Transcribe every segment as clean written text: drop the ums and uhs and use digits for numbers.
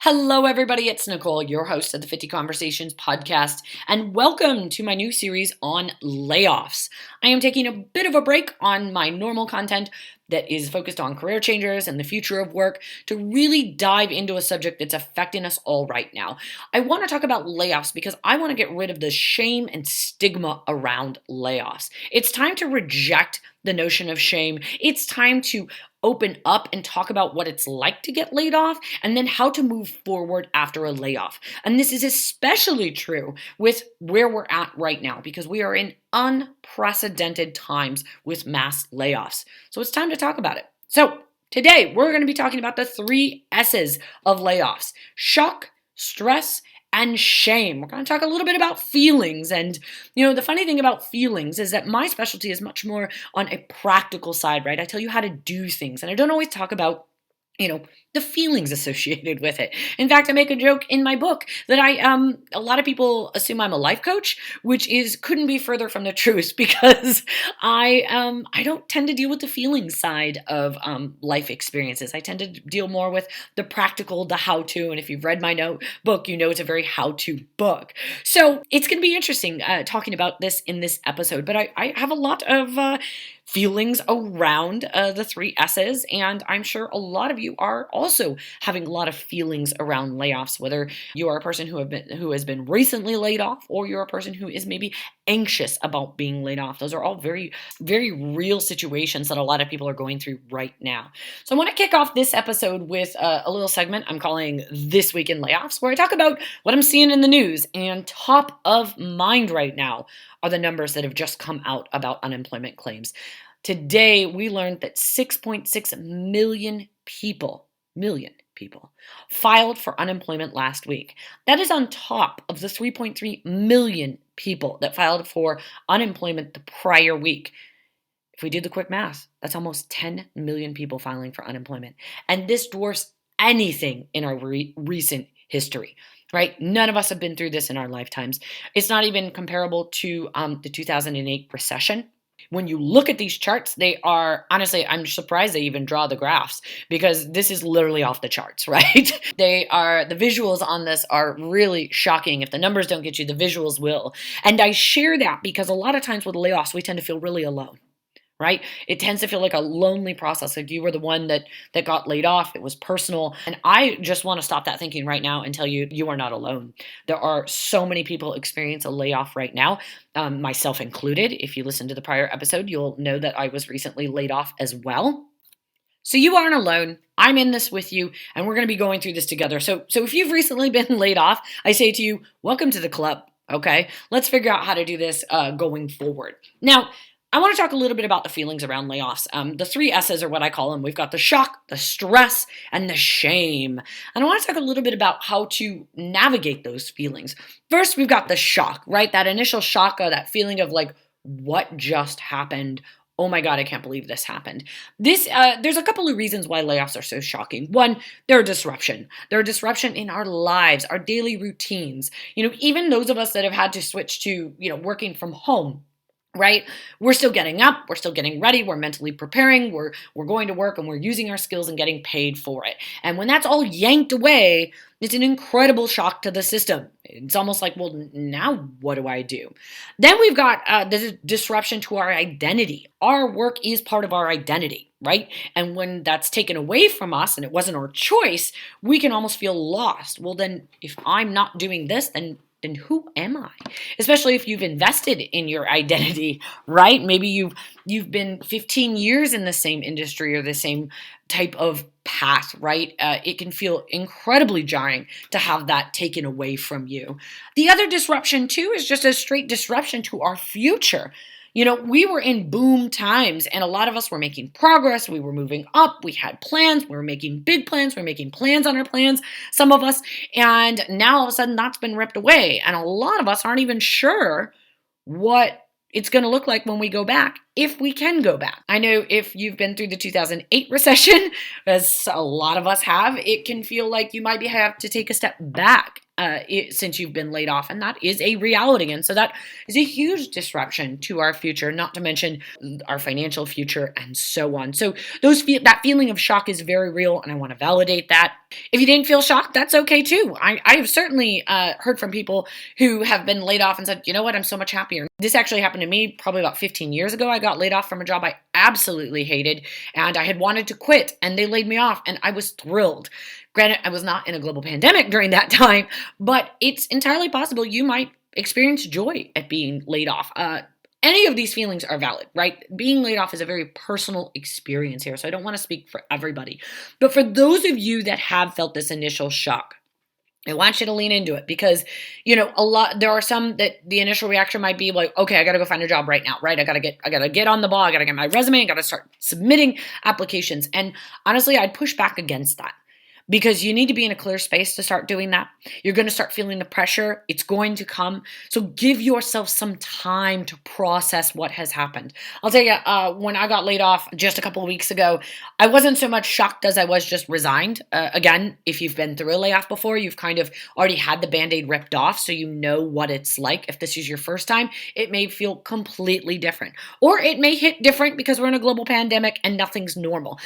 Hello, everybody. It's Nicole, your host of the 50 Conversations podcast, and welcome to my new series on layoffs. I am taking a bit of a break on my normal content that is focused on career changers and the future of work to really dive into a subject that's affecting us all right now. I want to talk about layoffs because I want to get rid of the shame and stigma around layoffs. It's time to reject the notion of shame. It's time to open up and talk about what it's like to get laid off and then how to move forward after a layoff. And this is especially true with where we're at right now because we are in unprecedented times with mass layoffs. So it's time to talk about it. So today we're going to be talking about the 3 S's of layoffs: shock, stress, and shame. We're going to talk a little bit about feelings. And, the funny thing about feelings is that my specialty is much more on a practical side, right? I tell you how to do things. And I don't always talk about the feelings associated with it. In fact, I make a joke in my book that a lot of people assume I'm a life coach, which couldn't be further from the truth because I don't tend to deal with the feelings side of life experiences. I tend to deal more with the practical, the how-to, and if you've read my book, it's a very how-to book. So it's going to be interesting talking about this in this episode, but I have a lot of feelings around the 3 S's, and I'm sure a lot of you are also having a lot of feelings around layoffs, whether you are a person who has been recently laid off or you're a person who is maybe anxious about being laid off. Those are all very, very real situations that a lot of people are going through right now. So I want to kick off this episode with a little segment I'm calling This Week in Layoffs, where I talk about what I'm seeing in the news. And top of mind right now are the numbers that have just come out about unemployment claims. Today, we learned that 6.6 million people filed for unemployment last week. That is on top of the 3.3 million people that filed for unemployment the prior week. If we did the quick math, that's almost 10 million people filing for unemployment. And this dwarfs anything in our recent history, right? None of us have been through this in our lifetimes. It's not even comparable to the 2008 recession. When you look at these charts, they are, honestly, I'm surprised they even draw the graphs because this is literally off the charts, right? The visuals on this are really shocking. If the numbers don't get you, the visuals will. And I share that because a lot of times with layoffs, we tend to feel really alone. Right? It tends to feel like a lonely process. Like you were the one that got laid off. It was personal. And I just want to stop that thinking right now and tell you, you are not alone. There are so many people experience a layoff right now, myself included. If you listen to the prior episode, you'll know that I was recently laid off as well. So you aren't alone. I'm in this with you, and we're going to be going through this together. So if you've recently been laid off, I say to you, welcome to the club. Okay? Let's figure out how to do this going forward. Now, I want to talk a little bit about the feelings around layoffs. The 3 S's are what I call them. We've got the shock, the stress, and the shame. And I want to talk a little bit about how to navigate those feelings. First, we've got the shock, right? That initial shock, that feeling of like, what just happened? Oh my God, I can't believe this happened. There's a couple of reasons why layoffs are so shocking. One, they're a disruption. They're a disruption in our lives, our daily routines. Even those of us that have had to switch to, working from home. Right? We're still getting up, we're still getting ready, we're mentally preparing, we're going to work and we're using our skills and getting paid for it. And when that's all yanked away, it's an incredible shock to the system. It's almost like, well, now what do I do? Then we've got the disruption to our identity. Our work is part of our identity, right? And when that's taken away from us and it wasn't our choice, we can almost feel lost. Well, then if I'm not doing this, then who am I? Especially if you've invested in your identity, right? Maybe you've been 15 years in the same industry or the same type of path, right? It can feel incredibly jarring to have that taken away from you. The other disruption too is just a straight disruption to our future. We were in boom times and a lot of us were making progress. We were moving up. We had plans. We were making big plans. We were making plans on our plans, some of us. And now all of a sudden that's been ripped away. And a lot of us aren't even sure what it's going to look like when we go back if we can go back. I know if you've been through the 2008 recession, as a lot of us have, it can feel like you might have to take a step back since you've been laid off. And that is a reality. And so that is a huge disruption to our future, not to mention our financial future and so on. So that feeling of shock is very real. And I want to validate that. If you didn't feel shocked, that's okay too. I have certainly heard from people who have been laid off and said, you know what, I'm so much happier. This actually happened to me probably about 15 years ago. I got laid off from a job I absolutely hated, and I had wanted to quit, and they laid me off, and I was thrilled. Granted, I was not in a global pandemic during that time, but it's entirely possible you might experience joy at being laid off. Any of these feelings are valid, right? Being laid off is a very personal experience here, so I don't want to speak for everybody. But for those of you that have felt this initial shock, I want you to lean into it because, there are some that the initial reaction might be like, okay, I got to go find a job right now, right? I got to get on the ball. I got to get my resume. I got to start submitting applications. And honestly, I'd push back against that, because you need to be in a clear space to start doing that. You're going to start feeling the pressure. It's going to come. So give yourself some time to process what has happened. I'll tell you, when I got laid off just a couple of weeks ago, I wasn't so much shocked as I was just resigned. Again, if you've been through a layoff before, you've kind of already had the Band-Aid ripped off, so you know what it's like. If this is your first time, it may feel completely different. Or it may hit different because we're in a global pandemic and nothing's normal.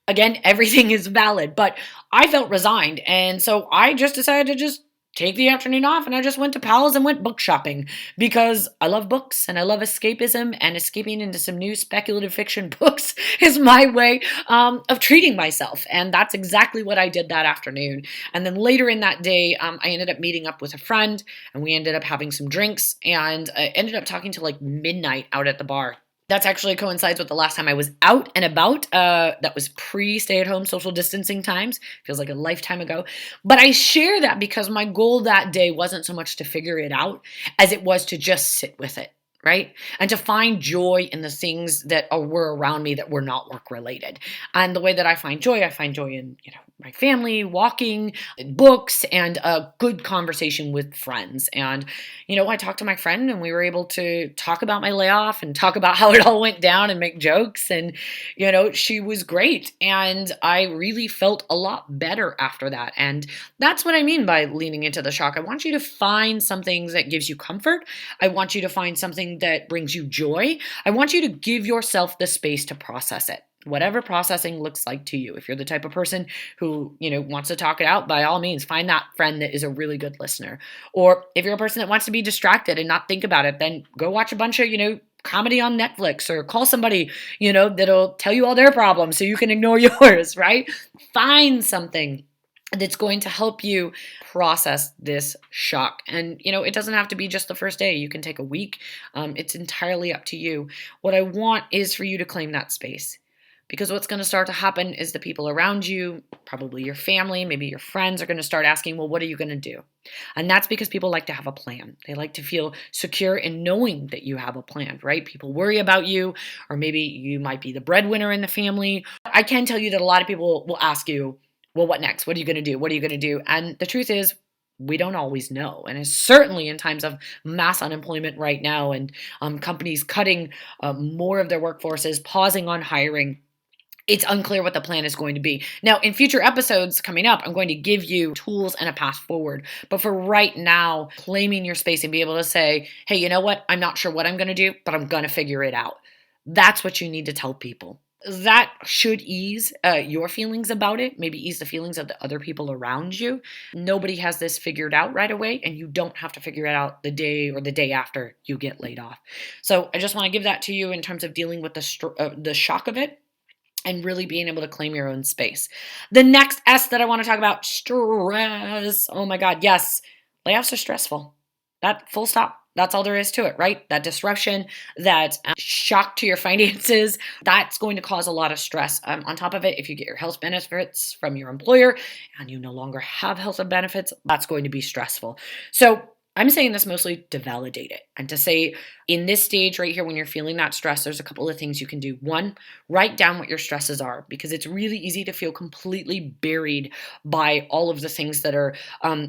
Again, everything is valid, but I felt resigned. And so I just decided to just take the afternoon off, and I just went to Pals and went book shopping because I love books and I love escapism, and escaping into some new speculative fiction books is my way of treating myself. And that's exactly what I did that afternoon. And then later in that day, I ended up meeting up with a friend, and we ended up having some drinks, and I ended up talking till like midnight out at the bar. That's actually coincides with the last time I was out and about. That was pre-stay-at-home social distancing times. Feels like a lifetime ago. But I share that because my goal that day wasn't so much to figure it out as it was to just sit with it, right? And to find joy in the things that were around me that were not work-related. And the way that I find joy in, my family, walking, books, and a good conversation with friends. And, I talked to my friend, and we were able to talk about my layoff and talk about how it all went down and make jokes. And, she was great. And I really felt a lot better after that. And that's what I mean by leaning into the shock. I want you to find something that gives you comfort. I want you to find something that brings you joy. I want you to give yourself the space to process it. Whatever processing looks like to you. If you're the type of person who, wants to talk it out, by all means, find that friend that is a really good listener. Or if you're a person that wants to be distracted and not think about it, then go watch a bunch of, comedy on Netflix, or call somebody, that'll tell you all their problems so you can ignore yours, right? Find something that's going to help you process this shock. And, it doesn't have to be just the first day. You can take a week. It's entirely up to you. What I want is for you to claim that space. Because what's going to start to happen is the people around you, probably your family, maybe your friends, are going to start asking, well, what are you going to do? And that's because people like to have a plan. They like to feel secure in knowing that you have a plan, right? People worry about you, or maybe you might be the breadwinner in the family. I can tell you that a lot of people will ask you, well, what next? What are you going to do? What are you going to do? And the truth is, we don't always know. And it's certainly in times of mass unemployment right now, and companies cutting more of their workforces, pausing on hiring, it's unclear what the plan is going to be. Now, in future episodes coming up, I'm going to give you tools and a path forward. But for right now, claiming your space and be able to say, hey, you know what? I'm not sure what I'm going to do, but I'm going to figure it out. That's what you need to tell people. That should ease your feelings about it, maybe ease the feelings of the other people around you. Nobody has this figured out right away, and you don't have to figure it out the day or the day after you get laid off. So I just want to give that to you in terms of dealing with the shock of it, and really being able to claim your own space. The next S that I want to talk about, stress. Oh my God, yes. Layoffs are stressful. That full stop. That's all there is to it, right? That disruption, that shock to your finances, that's going to cause a lot of stress. On top of it, if you get your health benefits from your employer and you no longer have health benefits, that's going to be stressful. So I'm saying this mostly to validate it and to say in this stage right here, when you're feeling that stress, there's a couple of things you can do. One, write down what your stresses are because it's really easy to feel completely buried by all of the things that are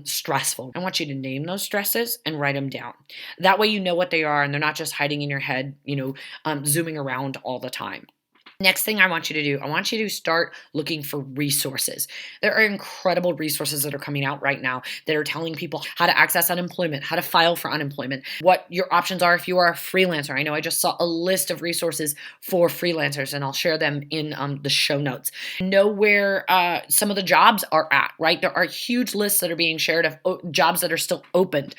stressful. I want you to name those stresses and write them down. That way, you know what they are and they're not just hiding in your head, zooming around all the time. Next thing I want you to do, I want you to start looking for resources. There are incredible resources that are coming out right now that are telling people how to access unemployment, how to file for unemployment, what your options are if you are a freelancer. I know I just saw a list of resources for freelancers, and I'll share them in the show notes. Know where some of the jobs are at, right? There are huge lists that are being shared of jobs that are still opened.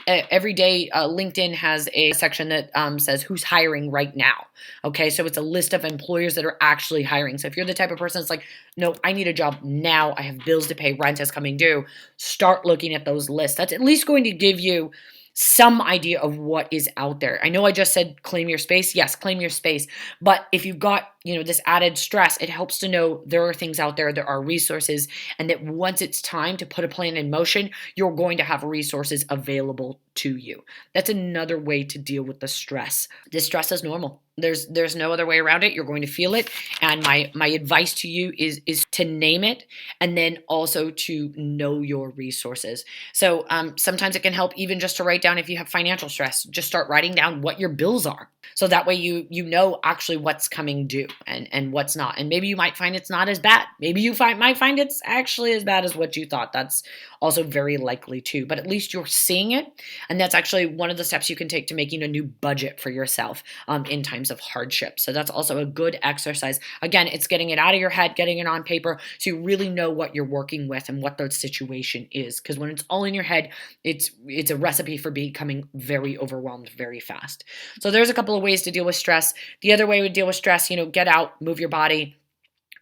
Every day, LinkedIn has a section that says who's hiring right now. Okay, so it's a list of employers that are actually hiring. So if you're the type of person that's like, no, I need a job now, I have bills to pay, rent is coming due, start looking at those lists. That's at least going to give you some idea of what is out there. I know I just said claim your space. Yes, claim your space. But if you've got, this added stress, it helps to know there are things out there, there are resources, and that once it's time to put a plan in motion, you're going to have resources available to you. That's another way to deal with the stress. This stress is normal. There's no other way around it. You're going to feel it. And my advice to you is to name it and then also to know your resources. So sometimes it can help even just to write down if you have financial stress, just start writing down what your bills are. So that way you know actually what's coming due and what's not. And maybe you might find it's not as bad. Maybe you might find it's actually as bad as what you thought. That's also very likely too. But at least you're seeing it. And that's actually one of the steps you can take to making a new budget for yourself in times of hardship. So that's also a good exercise. Again, it's getting it out of your head, getting it on paper so you really know what you're working with and what the situation is. Because when it's all in your head, it's a recipe for becoming very overwhelmed very fast. So there's a couple of ways to deal with stress. The other way to deal with stress, get out, move your body,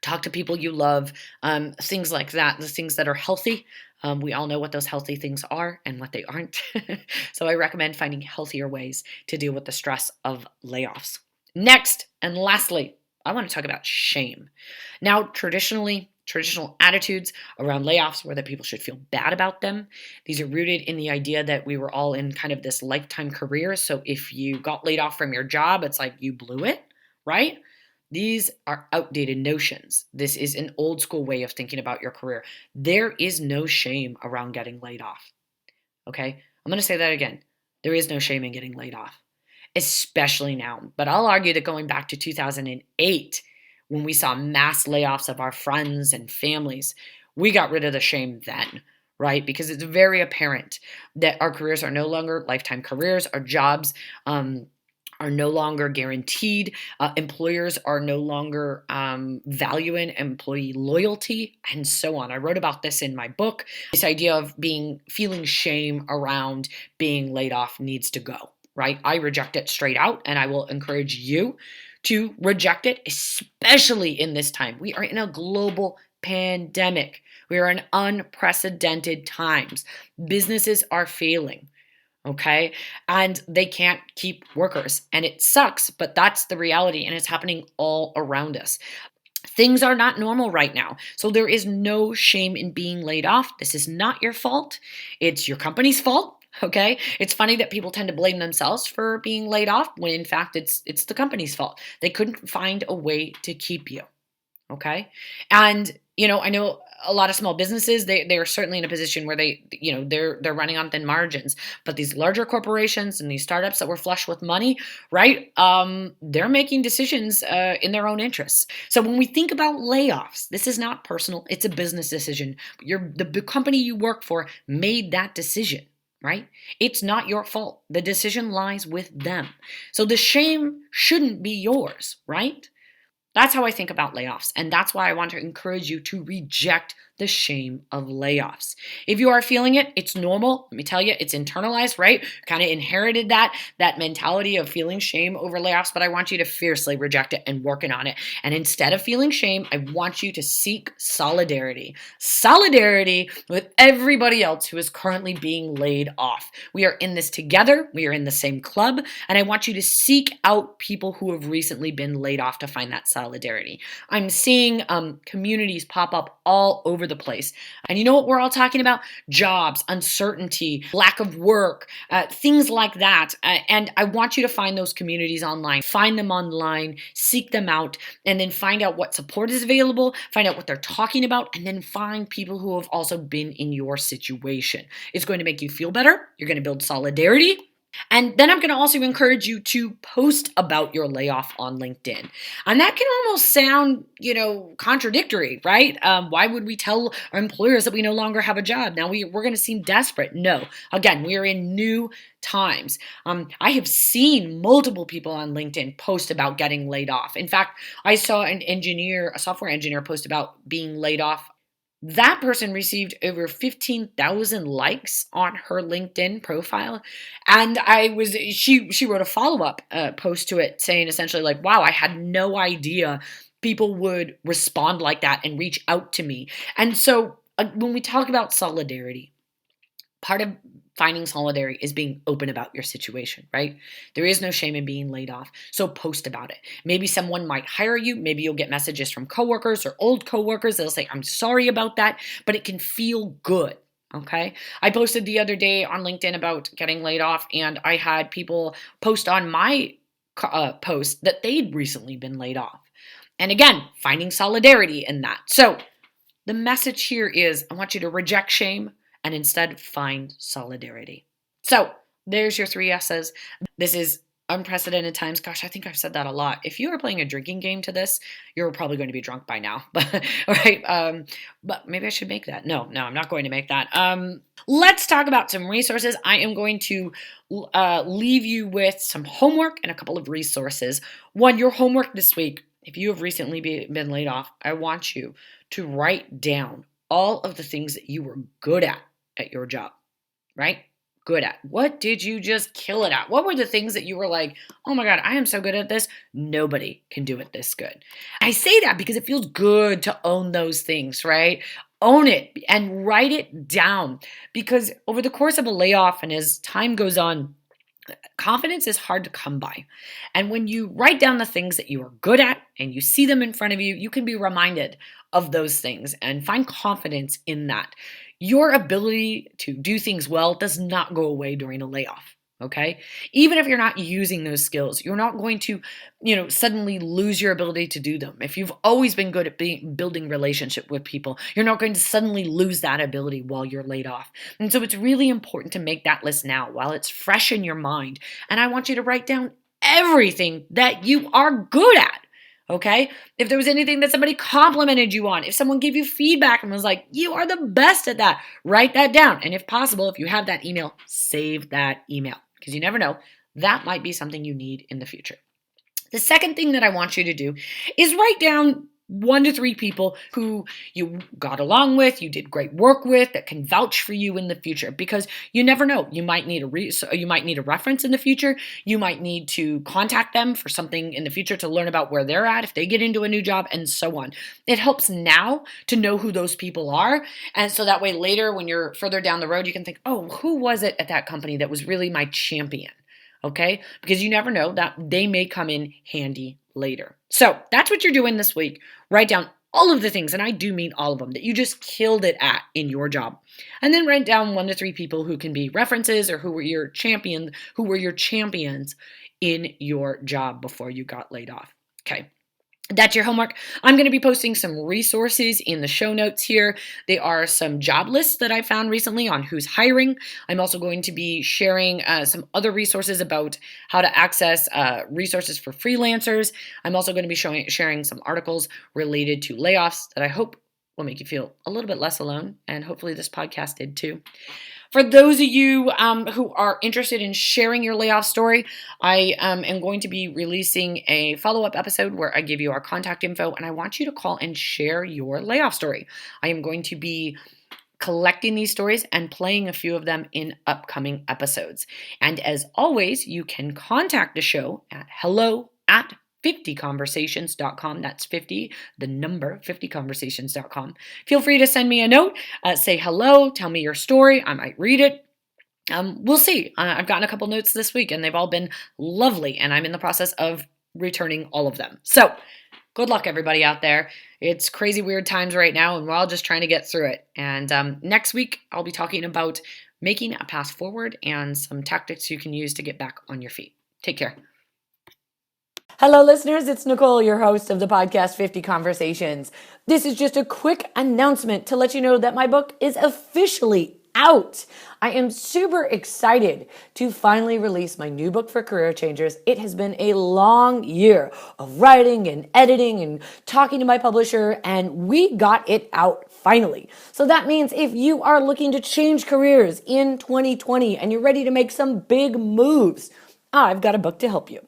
talk to people you love, things like that, the things that are healthy. We all know what those healthy things are and what they aren't. So I recommend finding healthier ways to deal with the stress of layoffs. Next, and lastly, I want to talk about shame. Now, traditional attitudes around layoffs were that people should feel bad about them. These are rooted in the idea that we were all in kind of this lifetime career. So if you got laid off from your job, it's like you blew it, right? These are outdated notions. This is an old school way of thinking about your career. There is no shame around getting laid off. Okay? I'm going to say that again. There is no shame in getting laid off, especially now. But I'll argue that going back to 2008, when we saw mass layoffs of our friends and families, we got rid of the shame then, right? Because it's very apparent that our careers are no longer lifetime careers, our jobs, are no longer guaranteed. Employers are no longer valuing employee loyalty and so on. I wrote about this in my book. This idea of feeling shame around being laid off needs to go, right? I reject it straight out, and I will encourage you to reject it, especially in this time. We are in a global pandemic. We are in unprecedented times. Businesses are failing. Okay. And they can't keep workers. And it sucks, but that's the reality. And it's happening all around us. Things are not normal right now. So there is no shame in being laid off. This is not your fault. It's your company's fault. Okay. It's funny that people tend to blame themselves for being laid off when in fact it's the company's fault. They couldn't find a way to keep you. Okay. And, I know a lot of small businesses, they are certainly in a position where they're running on thin margins, but these larger corporations and these startups that were flush with money, right? They're making decisions in their own interests. So when we think about layoffs, this is not personal. It's a business decision. The company you work for made that decision. Right? It's not your fault. The decision lies with them. So the shame shouldn't be yours, right? That's how I think about layoffs. And that's why I want to encourage you to reject the shame of layoffs. If you are feeling it, it's normal. Let me tell you, it's internalized, right? Kind of inherited that mentality of feeling shame over layoffs, but I want you to fiercely reject it and working on it. And instead of feeling shame, I want you to seek solidarity. Solidarity with everybody else who is currently being laid off. We are in this together. We are in the same club. And I want you to seek out people who have recently been laid off to find that solidarity. I'm seeing communities pop up all over over the place. And you know what we're all talking about? Jobs, uncertainty, lack of work, things like that. And I want you to find those communities online. Find them online, seek them out, and then find out what support is available, find out what they're talking about, and then find people who have also been in your situation. It's going to make you feel better. You're going to build solidarity. And then I'm going to also encourage you to post about your layoff on LinkedIn. And that can almost sound, contradictory, right? Why would we tell our employers that we no longer have a job? Now we're going to seem desperate. No, again, we are in new times. I have seen multiple people on LinkedIn post about getting laid off. In fact, I saw a software engineer post about being laid off. That person received over 15,000 likes on her LinkedIn profile. And she wrote a follow-up post to it saying essentially like, wow, I had no idea people would respond like that and reach out to me. And so when we talk about solidarity, part of finding solidarity is being open about your situation, right? There is no shame in being laid off. So post about it. Maybe someone might hire you. Maybe you'll get messages from coworkers or old coworkers. They'll say, I'm sorry about that, but it can feel good. Okay. I posted the other day on LinkedIn about getting laid off, and I had people post on my post that they'd recently been laid off. And again, finding solidarity in that. So the message here is I want you to reject shame and instead find solidarity. So there's your 3 S's. This is unprecedented times. Gosh, I think I've said that a lot. If you are playing a drinking game to this, you're probably going to be drunk by now. Right? But maybe I should make that. No, I'm not going to make that. Let's talk about some resources. I am going to leave you with some homework and a couple of resources. One, your homework this week, if you have recently been laid off, I want you to write down all of the things that you were good at your job, right? Good at. What did you just kill it at? What were the things that you were like, oh my God, I am so good at this. Nobody can do it this good. I say that because it feels good to own those things, right? Own it and write it down, because over the course of a layoff and as time goes on, confidence is hard to come by. And when you write down the things that you are good at and you see them in front of you, you can be reminded of those things and find confidence in that. Your ability to do things well does not go away during a layoff. Okay. Even if you're not using those skills, you're not going to, suddenly lose your ability to do them. If you've always been good at building relationship with people, you're not going to suddenly lose that ability while you're laid off. And so it's really important to make that list now while it's fresh in your mind. And I want you to write down everything that you are good at. Okay. If there was anything that somebody complimented you on, if someone gave you feedback and was like, you are the best at that, write that down. And if possible, if you have that email, save that email, because you never know, that might be something you need in the future. The second thing that I want you to do is write down 1 to 3 people who you got along with, you did great work with, that can vouch for you in the future, because you never know. You might need a reference in the future. You might need to contact them for something in the future to learn about where they're at if they get into a new job, and so on. It helps now to know who those people are, and so that way later when you're further down the road, you can think, oh, who was it at that company that was really my champion? Okay? Because you never know, that they may come in handy later. So that's what you're doing this week. Write down all of the things, and I do mean all of them, that you just killed it at in your job. And then write down 1 to 3 people who can be references or who were your champions in your job before you got laid off. Okay. That's your homework. I'm going to be posting some resources in the show notes here. They are some job lists that I found recently on who's hiring. I'm also going to be sharing some other resources about how to access resources for freelancers. I'm also going to be sharing some articles related to layoffs that I hope will make you feel a little bit less alone, and hopefully this podcast did too. For those of you who are interested in sharing your layoff story, I am going to be releasing a follow-up episode where I give you our contact info, and I want you to call and share your layoff story. I am going to be collecting these stories and playing a few of them in upcoming episodes. And as always, you can contact the show at hello@50conversations.com. That's 50, the number 50conversations.com. Feel free to send me a note, say hello, tell me your story. I might read it. We'll see. I've gotten a couple notes this week and they've all been lovely, and I'm in the process of returning all of them. So Good luck, everybody out there. It's crazy, weird times right now, and we're all just trying to get through it. And next week, I'll be talking about making a path forward and some tactics you can use to get back on your feet. Take care. Hello, listeners. It's Nicole, your host of the podcast 50 Conversations. This is just a quick announcement to let you know that my book is officially out. I am super excited to finally release my new book for career changers. It has been a long year of writing and editing and talking to my publisher, and we got it out finally. So that means if you are looking to change careers in 2020 and you're ready to make some big moves, I've got a book to help you.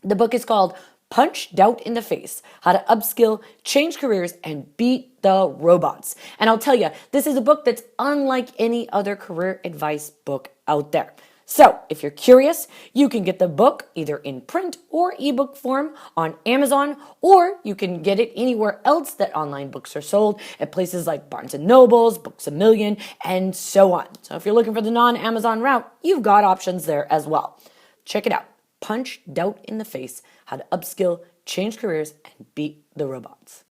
The book is called Punch Doubt in the Face, How to Upskill, Change Careers, and Beat the Robots. And I'll tell you, this is a book that's unlike any other career advice book out there. So if you're curious, you can get the book either in print or ebook form on Amazon, or you can get it anywhere else that online books are sold at places like Barnes & Noble's, Books A Million, and so on. So if you're looking for the non-Amazon route, you've got options there as well. Check it out. Punch Doubt in the Face, How to Upskill, Change Careers, and Beat the Robots.